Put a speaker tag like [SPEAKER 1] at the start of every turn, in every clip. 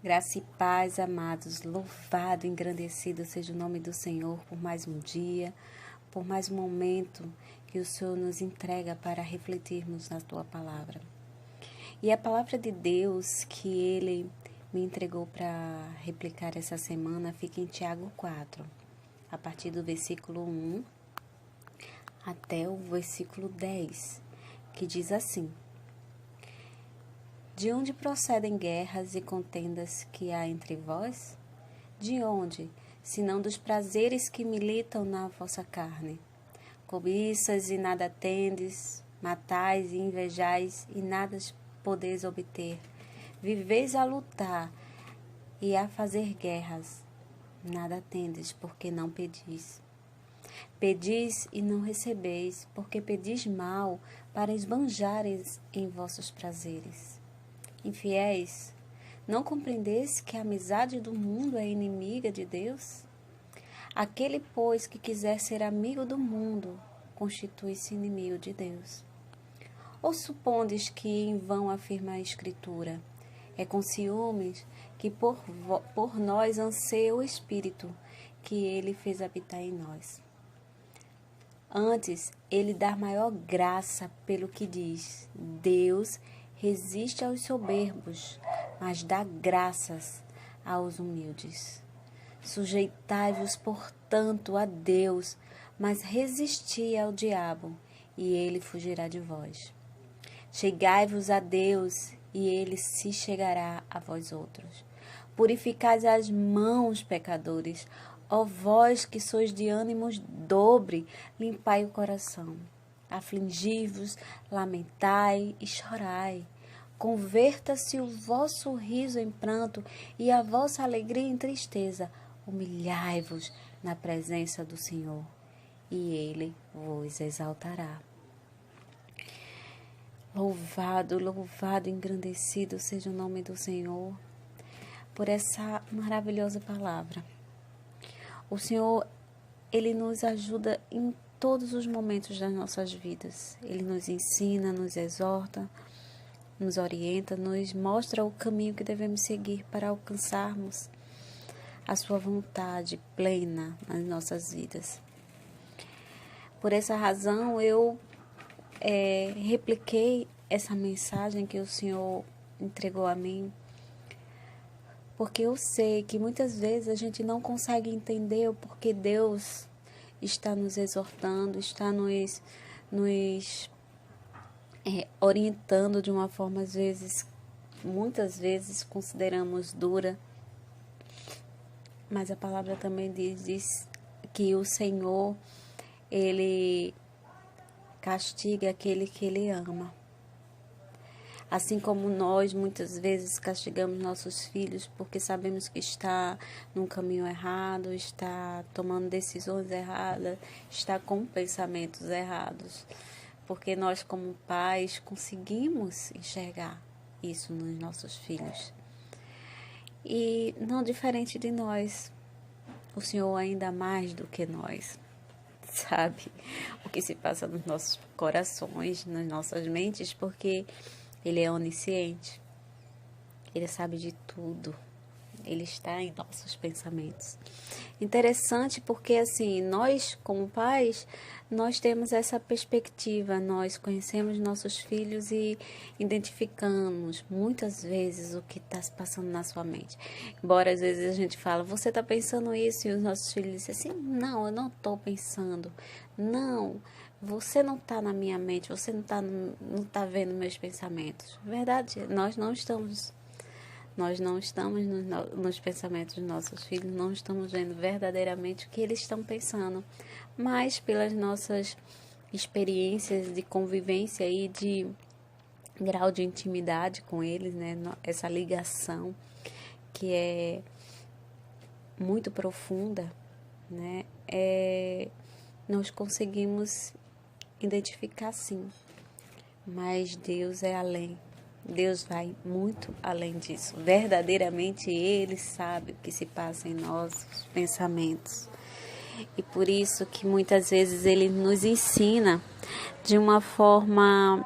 [SPEAKER 1] Graça e paz, amados, louvado, engrandecido seja o nome do Senhor por mais um dia, por mais um momento que o Senhor nos entrega para refletirmos na Tua Palavra. E a Palavra de Deus que Ele me entregou para replicar essa semana fica em Tiago 4, a partir do versículo 1 até o versículo 10, que diz assim: De onde procedem guerras e contendas que há entre vós? De onde, senão dos prazeres que militam na vossa carne? Cobiças e nada tendes, matais e invejais e nada podeis obter. Viveis a lutar e a fazer guerras, nada tendes, porque não pedis. Pedis e não recebeis, porque pedis mal, para esbanjares em vossos prazeres. Infiéis, não compreendeis que a amizade do mundo é inimiga de Deus? Aquele, pois, que quiser ser amigo do mundo, constitui-se inimigo de Deus. Ou supondes que em vão afirma a Escritura? É com ciúmes que por nós anseia o Espírito, que Ele fez habitar em nós. Antes, Ele dá maior graça pelo que diz: Deus resiste aos soberbos, mas dá graças aos humildes. Sujeitai-vos, portanto, a Deus, mas resisti ao diabo, e ele fugirá de vós. Chegai-vos a Deus, e ele se chegará a vós outros. Purificai as mãos, pecadores, ó vós que sois de ânimos dobre, limpai o coração. Afligi-vos, lamentai e chorai. Converta-se o vosso riso em pranto e a vossa alegria em tristeza. Humilhai-vos na presença do Senhor, e Ele vos exaltará. Louvado, louvado, engrandecido seja o nome do Senhor por essa maravilhosa palavra. O Senhor, Ele nos ajuda em todos os momentos das nossas vidas. Ele nos ensina, nos exorta, nos orienta, nos mostra o caminho que devemos seguir para alcançarmos a sua vontade plena nas nossas vidas. Por essa razão, eu repliquei essa mensagem que o Senhor entregou a mim, porque eu sei que muitas vezes a gente não consegue entender o porquê Deus está nos exortando, está nos orientando de uma forma, muitas vezes consideramos dura, mas a palavra também diz que o Senhor, Ele castiga aquele que Ele ama. Assim como nós muitas vezes castigamos nossos filhos porque sabemos que está num caminho errado, está tomando decisões erradas, está com pensamentos errados. Porque nós, como pais, conseguimos enxergar isso nos nossos filhos. E não diferente de nós, o Senhor ainda mais do que nós, sabe o que se passa nos nossos corações, nas nossas mentes, porque Ele é onisciente, Ele sabe de tudo, Ele está em nossos pensamentos. Interessante porque, assim, nós como pais, nós temos essa perspectiva, nós conhecemos nossos filhos e identificamos muitas vezes o que está se passando na sua mente. Embora às vezes a gente fala, você está pensando isso? E os nossos filhos dizem assim, não, eu não estou pensando, não, você não está na minha mente, você não tá vendo meus pensamentos. Verdade, nós não estamos nos pensamentos dos nossos filhos, não estamos vendo verdadeiramente o que eles estão pensando, mas pelas nossas experiências de convivência e de grau de intimidade com eles, né? Essa ligação que é muito profunda, né? Nós conseguimos identificar sim, mas Deus é além. Deus vai muito além disso. Verdadeiramente Ele sabe o que se passa em nossos pensamentos. E por isso que muitas vezes Ele nos ensina de uma forma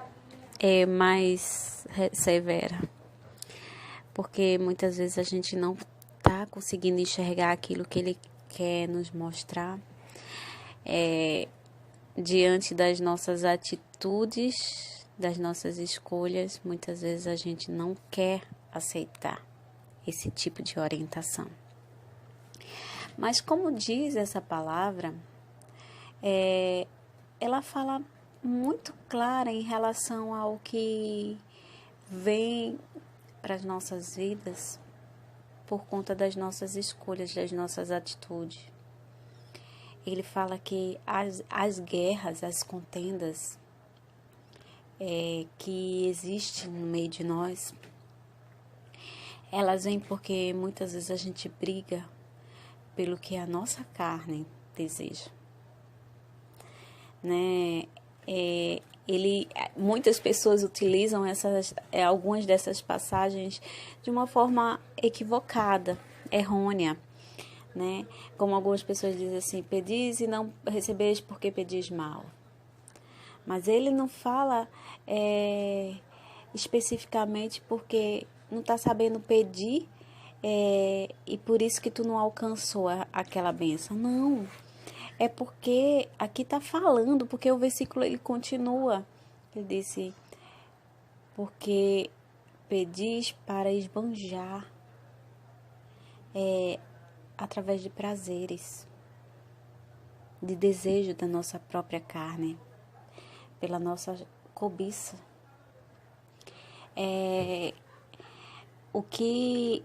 [SPEAKER 1] mais severa. porque muitas vezes a gente não está conseguindo enxergar aquilo que Ele quer nos mostrar. Diante das nossas atitudes, das nossas escolhas, muitas vezes a gente não quer aceitar esse tipo de orientação. Mas como diz essa palavra, ela fala muito clara em relação ao que vem para as nossas vidas por conta das nossas escolhas, das nossas atitudes. Ele fala que as guerras, as contendas que existem no meio de nós, elas vêm porque muitas vezes a gente briga pelo que a nossa carne deseja. Né? Muitas pessoas utilizam algumas dessas passagens de uma forma equivocada, errônea, né? Como algumas pessoas dizem assim: pedis e não recebeis porque pedis mal. Mas ele não fala especificamente porque não está sabendo pedir e por isso que tu não alcançou aquela bênção. Não. É porque aqui está falando, porque o versículo ele continua. Ele disse: porque pedis para esbanjar através de prazeres, de desejo da nossa própria carne, pela nossa cobiça. O que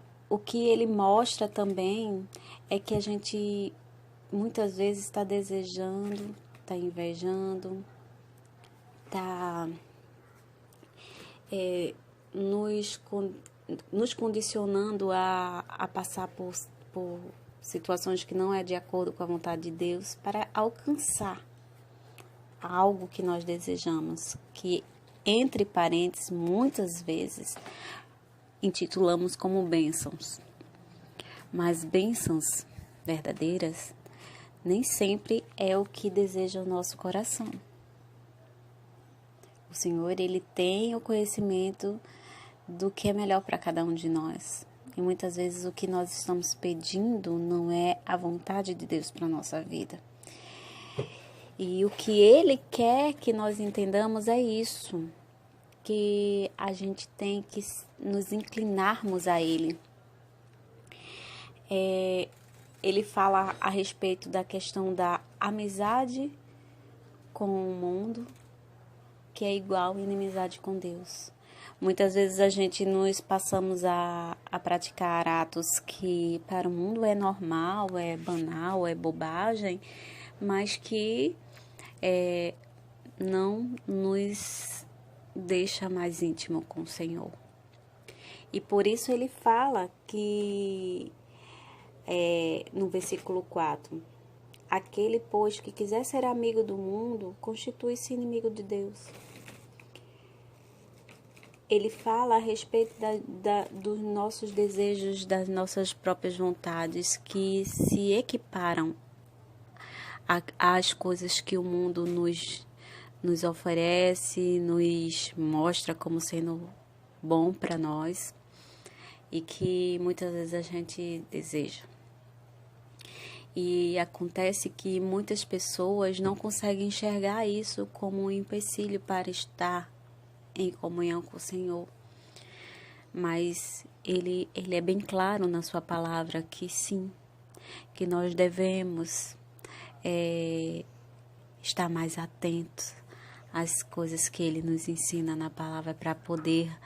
[SPEAKER 1] ele mostra também é que a gente muitas vezes está desejando, está invejando, está nos condicionando a passar por situações que não é de acordo com a vontade de Deus para alcançar algo que nós desejamos, que entre parênteses muitas vezes intitulamos como bênçãos. Mas bênçãos verdadeiras nem sempre é o que deseja o nosso coração. O Senhor, Ele tem o conhecimento do que é melhor para cada um de nós. E muitas vezes o que nós estamos pedindo não é a vontade de Deus para a nossa vida. E o que Ele quer que nós entendamos é isso, que a gente tem que nos inclinarmos a Ele. Ele fala a respeito da questão da amizade com o mundo, que é igual a inimizade com Deus. Muitas vezes a gente nos passamos a praticar atos que para o mundo é normal, é banal, é bobagem, mas que não nos deixa mais íntimo com o Senhor. E por isso ele fala que no versículo 4, aquele, pois, que quiser ser amigo do mundo, constitui-se inimigo de Deus. Ele fala a respeito dos nossos desejos, das nossas próprias vontades, que se equiparam às coisas que o mundo nos oferece, nos mostra como sendo bom para nós e que muitas vezes a gente deseja. E acontece que muitas pessoas não conseguem enxergar isso como um empecilho para estar em comunhão com o Senhor. Mas ele é bem claro na sua palavra que sim, que nós devemos estar mais atentos às coisas que ele nos ensina na palavra para poder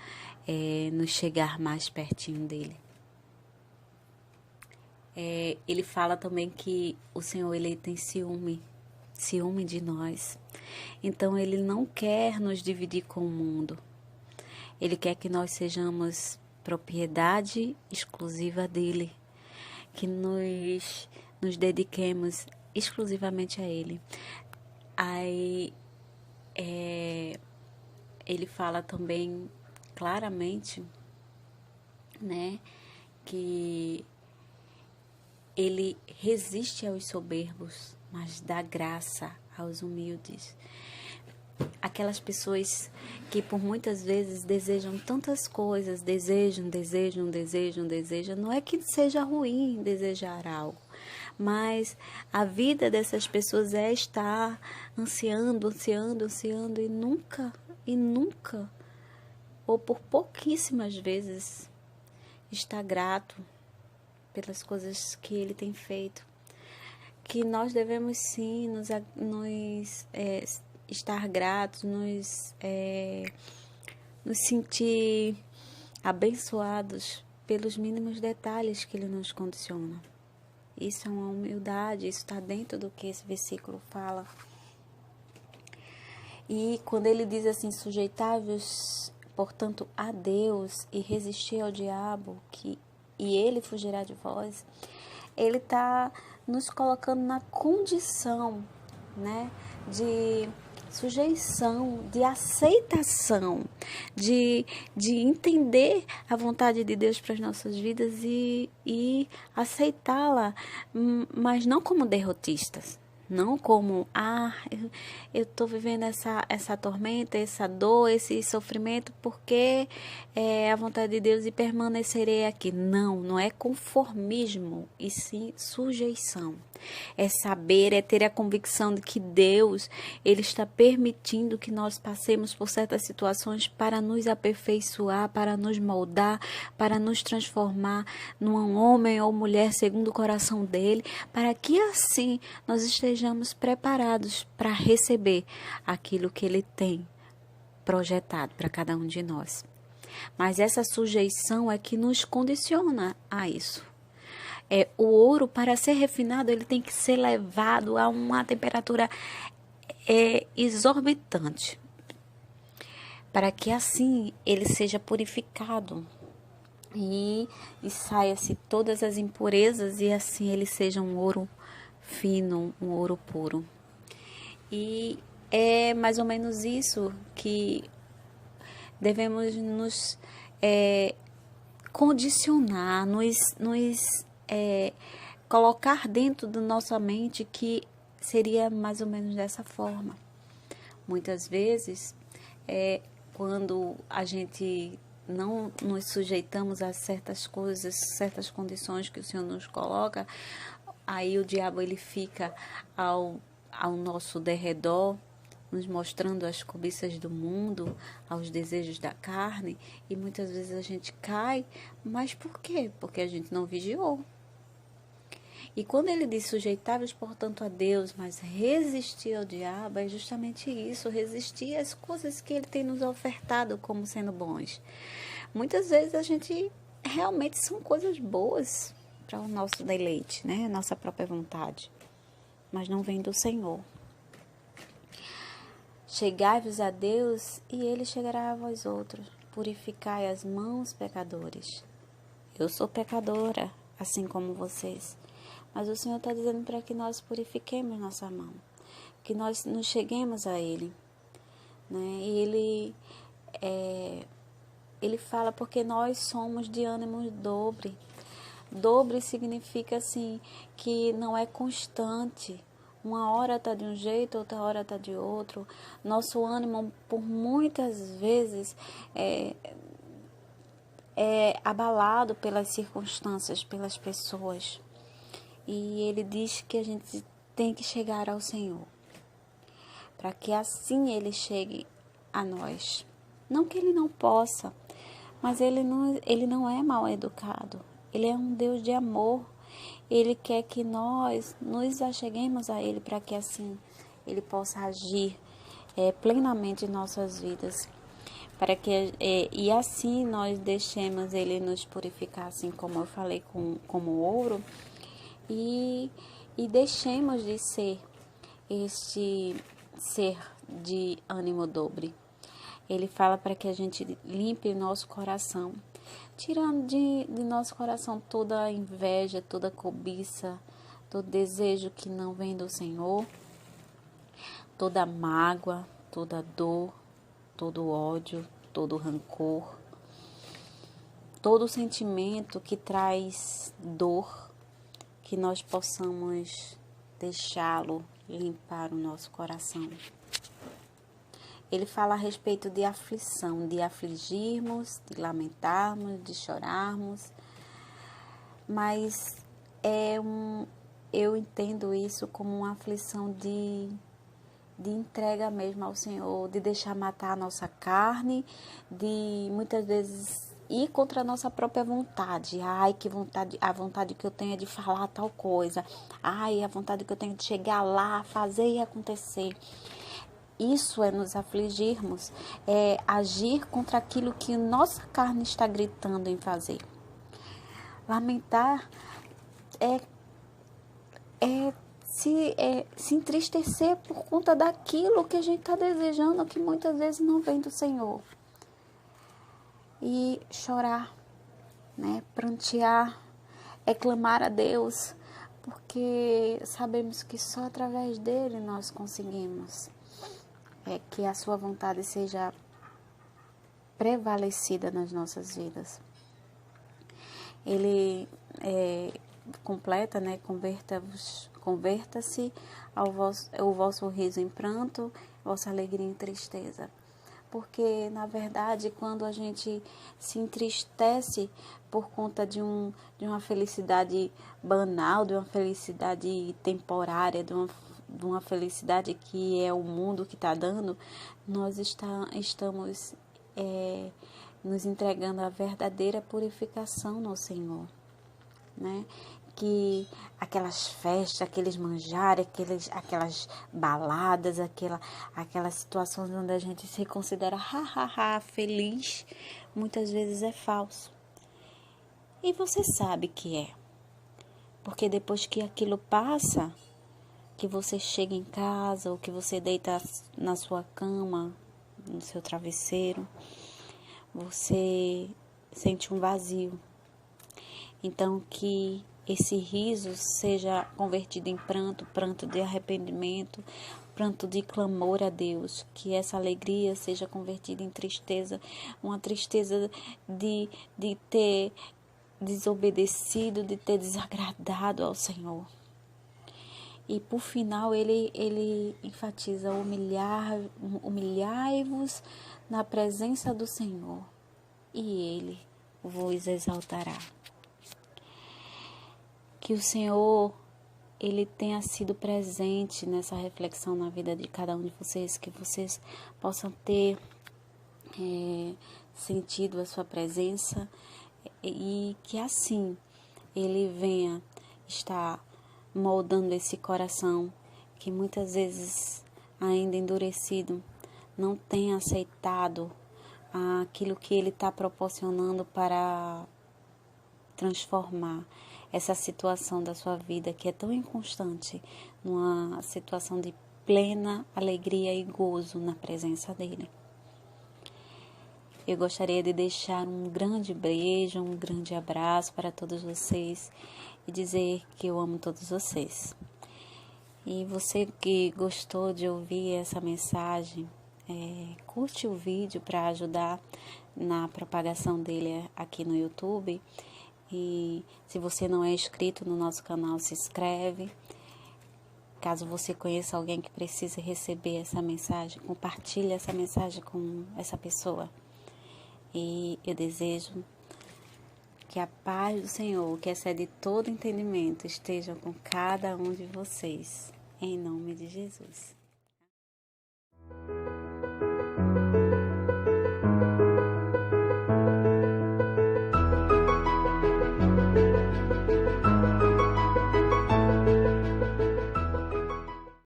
[SPEAKER 1] nos chegar mais pertinho dele. Ele fala também que o Senhor, ele tem ciúme de nós. Então, ele não quer nos dividir com o mundo. Ele quer que nós sejamos propriedade exclusiva dele, que nos dediquemos exclusivamente a ele. Aí, ele fala também claramente, né, que ele resiste aos soberbos, mas dá graça aos humildes. aquelas pessoas que por muitas vezes desejam tantas coisas, desejam, não é que seja ruim desejar algo, mas a vida dessas pessoas é estar ansiando e nunca, ou por pouquíssimas vezes, estar grato pelas coisas que ele tem feito. Que nós devemos sim estar gratos, nos sentir abençoados pelos mínimos detalhes que ele nos condiciona. Isso é uma humildade, isso está dentro do que esse versículo fala. E quando ele diz assim, sujeitai-vos, portanto, a Deus e resistir ao diabo, e ele fugirá de vós, ele está nos colocando na condição, né, de sujeição, de aceitação, de entender a vontade de Deus para as nossas vidas e aceitá-la, mas não como derrotistas. Não como, eu estou vivendo essa tormenta, essa dor, esse sofrimento, porque é a vontade de Deus e permanecerei aqui. Não é conformismo, e sim sujeição. É saber, é ter a convicção de que Deus, Ele está permitindo que nós passemos por certas situações para nos aperfeiçoar, para nos moldar, para nos transformar num homem ou mulher segundo o coração dEle, para que assim nós estejamos preparados para receber aquilo que Ele tem projetado para cada um de nós. Mas essa sujeição é que nos condiciona a isso. O ouro, para ser refinado, ele tem que ser levado a uma temperatura exorbitante, para que assim ele seja purificado e saia-se todas as impurezas e assim ele seja um ouro fino, um ouro puro. E é mais ou menos isso que devemos nos condicionar, colocar dentro da nossa mente, que seria mais ou menos dessa forma. Muitas vezes, quando a gente não nos sujeitamos a certas coisas, certas condições que o Senhor nos coloca, aí o diabo ele fica ao nosso derredor, nos mostrando as cobiças do mundo, aos desejos da carne, e muitas vezes a gente cai, mas por quê? Porque a gente não vigiou. E quando ele diz sujeitáveis, portanto, a Deus, mas resistir ao diabo, é justamente isso, resistir às coisas que ele tem nos ofertado como sendo bons. Muitas vezes a gente realmente são coisas boas para o nosso deleite, né? Nossa própria vontade, mas não vem do Senhor. Chegai-vos a Deus e ele chegará a vós outros. Purificai as mãos, pecadores. Eu sou pecadora, assim como vocês. Mas o Senhor está dizendo para que nós purifiquemos nossa mão, que nós nos cheguemos a Ele, né? E Ele fala porque nós somos de ânimo dobre. Dobre significa assim que não é constante. Uma hora está de um jeito, outra hora está de outro. Nosso ânimo, por muitas vezes, é abalado pelas circunstâncias, pelas pessoas. E ele diz que a gente tem que chegar ao Senhor, para que assim ele chegue a nós. Não que ele não possa, mas ele não é mal educado. Ele é um Deus de amor. Ele quer que nós nos acheguemos a Ele, para que assim Ele possa agir plenamente em nossas vidas. Para que, e assim nós deixemos Ele nos purificar, assim como eu falei, como ouro. E deixemos de ser este ser de ânimo dobre. Ele fala para que a gente limpe o nosso coração, tirando de nosso coração toda a inveja, toda a cobiça, todo desejo que não vem do Senhor, toda a mágoa, toda a dor, todo o ódio, todo o rancor, todo o sentimento que traz dor, que nós possamos deixá-lo limpar o nosso coração. ele fala a respeito de aflição, de afligirmos, de lamentarmos, de chorarmos, mas eu entendo isso como uma aflição de entrega mesmo ao Senhor, de deixar matar a nossa carne, de muitas vezes ir contra a nossa própria vontade. Ai, que vontade, a vontade que eu tenho é de falar tal coisa. Ai, a vontade que eu tenho de chegar lá, fazer e acontecer. Isso é nos afligirmos, é agir contra aquilo que nossa carne está gritando em fazer. Lamentar se entristecer por conta daquilo que a gente está desejando, que muitas vezes não vem do Senhor. E chorar, né? Prantear, clamar a Deus, porque sabemos que só através dele nós conseguimos que a sua vontade seja prevalecida nas nossas vidas. Ele completa, né? Converta-se o vosso riso em pranto, vossa alegria em tristeza. Porque, na verdade, quando a gente se entristece por conta de uma felicidade banal, de uma felicidade temporária, de uma felicidade que é o mundo que está dando, nós estamos nos entregando à verdadeira purificação no Senhor, né? Que aquelas festas, aqueles manjares, aquelas baladas, aquelas situações onde a gente se considera feliz, muitas vezes é falso. E você sabe que é. Porque depois que aquilo passa, que você chega em casa ou que você deita na sua cama, no seu travesseiro, você sente um vazio. Então, que esse riso seja convertido em pranto, pranto de arrependimento, pranto de clamor a Deus. Que essa alegria seja convertida em tristeza, uma tristeza de ter desobedecido, de ter desagradado ao Senhor. E por final ele enfatiza: humilhai-vos na presença do Senhor, e Ele vos exaltará. Que o Senhor, Ele tenha sido presente nessa reflexão na vida de cada um de vocês, que vocês possam ter sentido a sua presença e que assim Ele venha estar moldando esse coração que muitas vezes ainda endurecido, não tem aceitado aquilo que Ele está proporcionando para transformar essa situação da sua vida que é tão inconstante numa situação de plena alegria e gozo na presença dEle. Eu gostaria de deixar um grande beijo, um grande abraço para todos vocês e dizer que eu amo todos vocês. E você que gostou de ouvir essa mensagem, curte o vídeo para ajudar na propagação dele aqui no YouTube. E se você não é inscrito no nosso canal, se inscreve. Caso você conheça alguém que precise receber essa mensagem, compartilhe essa mensagem com essa pessoa. E eu desejo que a paz do Senhor, que excede todo entendimento, esteja com cada um de vocês. Em nome de Jesus.